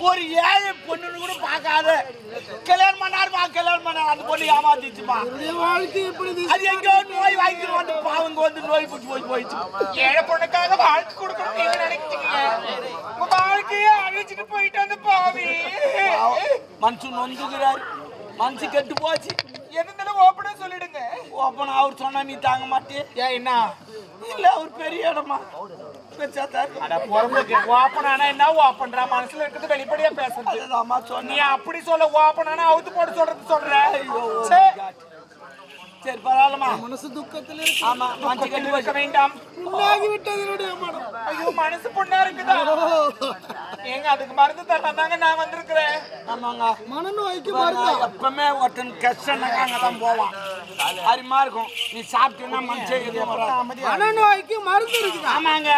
ஒரு ஏழை பொண்ணுன்னு கூட பார்க்காத கல்யாணம் பண்ணார் அந்த பொண்ணு ஏமாத்திச்சுமா. அது எங்கோ நோய் வாங்கிட்டு வந்து பாவங்க வந்து நோய் போயிடுச்சு. ஏழை பொண்ணுக்காக வாழ்க்கை கொடுக்கணும் நீங்க நினைக்கிறீங்க? உங்க வாழ்க்கையே அழிச்சிட்டு போயிட்டு வந்து பாவி மனுஷன் நொந்துகிறாரு, மனசு கெட்டு போச்சு. எதுனாலும் ஓப்பனா சொல்லிடுங்க. ஓப்பனா அவர் சொன்னா நீ தாங்க மாட்டே. ஏன் என்ன இல்ல அவர் பெரிய இடமா ஓப்பனானா என்ன ஓப்பன்றா மனசுல இருக்கிறது வெளிப்படையா பேசுறது. நீ அப்படி சொல்ல ஓப்பனானா அவுத்து போட்டு சொல்றது சொல்ற. சரி பரவாயில்லமா, மனசு துக்கத்துல ஆமா மனசு கெட்டு இருக்க வேண்டாம். புண்ணாகிவிட்டது. ஐயோ மனசு பொண்ணா இருக்குதா? ஏங்க அதுக்கு மருந்து தரதாங்க நான் வந்திருக்கிறேன். ஆமாங்க, மனநோய்க்கு மருந்து. எப்பவுமே ஒருத்தன் கஷ்டம்னாங்க அங்கதான் போவான். அருமா இருக்கும். நீ சாப்பிட்டீங்கன்னா மனசே மனநோய்க்கு மருந்து இருக்குது. ஆமாங்க,